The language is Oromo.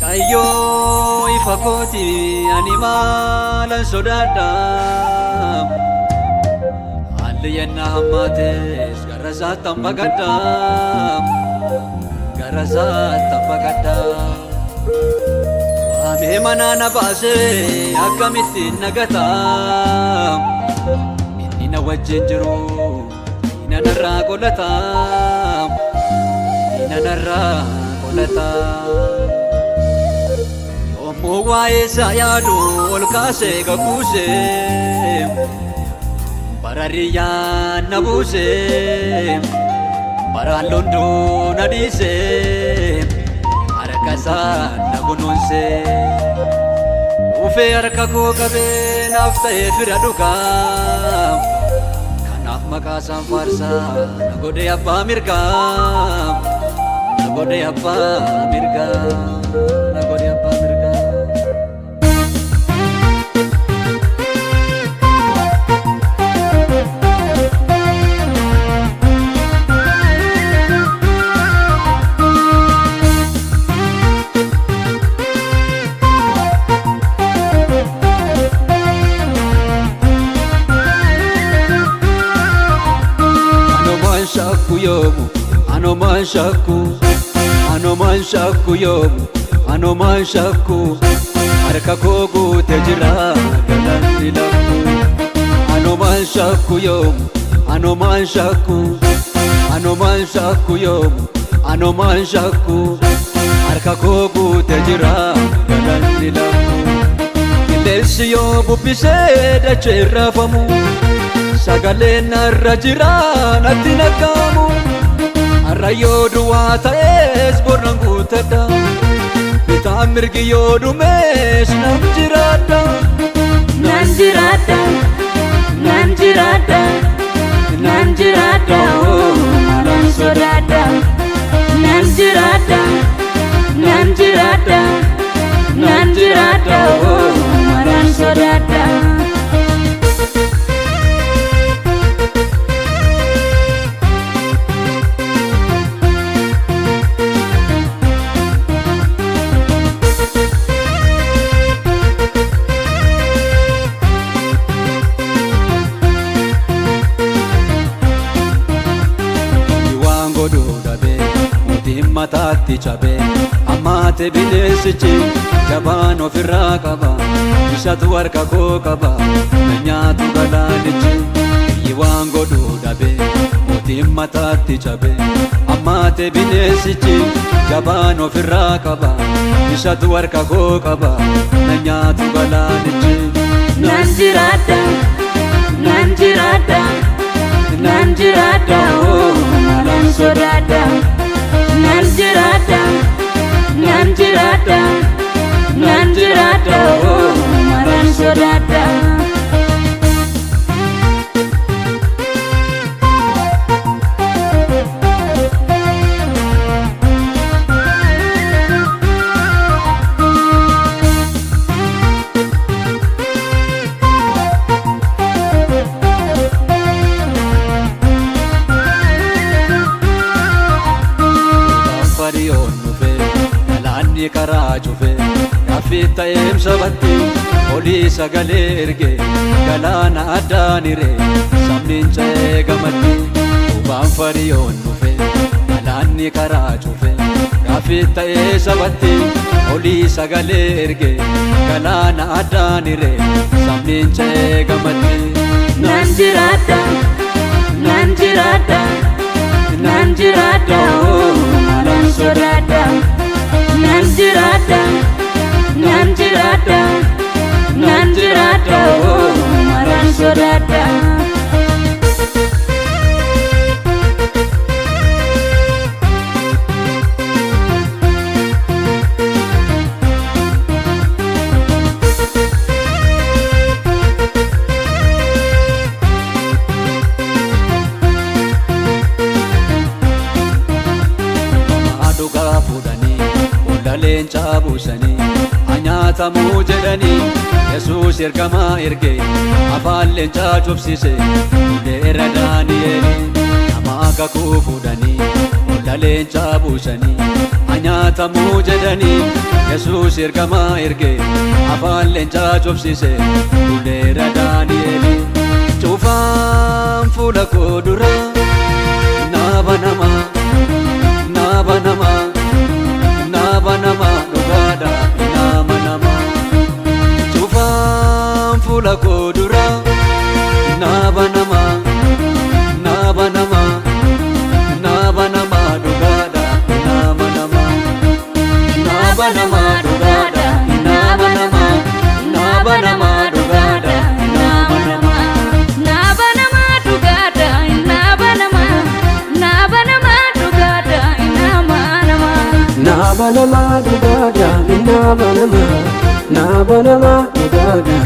Waaqayyo ifa kooti ani maalan sodaadha haalli yennaa hammaates gara isaattan baqadha gara isaattan baqadha waamee manaa na baasee akkamittiin nagata inni na wajjin jiru inni narraa qolata inni narraa qolata Waa'ee isaa yaadu ol kaasee gabuusee barariyyaan na buusee baraan londoo na dhiisee harka isaa na kunuunsee dhufee harka koo qabee naaf ta'ee fira dhugaa kanaaf maqaa isaan faarsaa na godhee abbaa mirgaa na godhee abbaa mirgaa na godhee abbaa mirgaa. Anoman shakku yomu anoman shakku harka koo guute jira galanni lakku anoman shakku yomu anoman shakku yomu anoman shakku harka koo guute jira galanni lakku qilleensi yoo bubbisee dachee raafamu sagaleen narra jira natti nagaamu Arrayo duwwaa ta'es bornan guutadha bitaan mirgi yoo dhumes nan jiraadha nan jiraadha nan jiraadha nan jiraadha malan sodaadha nan jiraadha nan jiraadha nan jiraadha malan sodaadha Matatti chabe amate binesichi jabaan ofirraa qaba isatu harka koo qaba nyaatu galaanichi waan godhuu dhabe mootiin mataatti chabe amate binesichi jabaan ofirraa qaba isatu harka koo qaba nyaatu galaanichi nan jiraadha nan jiraadha nan jiraadha malan sodaadha nan jiraadha nan jiraadha nan jiraadha malan sodaadha karaa cufe gaaffita eemsabatti olii sagalee erge galaana addaanire sabniin ca'ee gamatti ubaan fariyoon dhufe galaanni karaa cufe gaaffita eemsabatti olii sagalee erge galaana addaanire sabniin ca'ee gamatti nan jiraadha nan jiraadha nan jiraadha malan sodaadha nan jiraadha nan jiraadha nan jiraadha malan sodaadha leenca buusanii anyaatamuu jedhanii Yesuus ergamaa erge afaan leencaa cufsise leera Daani'eel nama kakuu fuudhanii leenca buusanii nyaatamuu jedhanii Yesuus ergamaa erge afaan leencaa cobsise fuuldura Daani'eeli. Cufaan fuula koo dura naa banama dhugaadha hin amanama. Cufaan fuula koo dura naa banama dhugaadha hin amanama. Naa banama dhugaadha hin amanama. Naa banama dhugaadha hin amanama. Naa banama dhugaadha hin amanama. Naa banama dhugaadha hin amanama. Naa banama dhugaadha hin amanama. Naa banama dhugaadha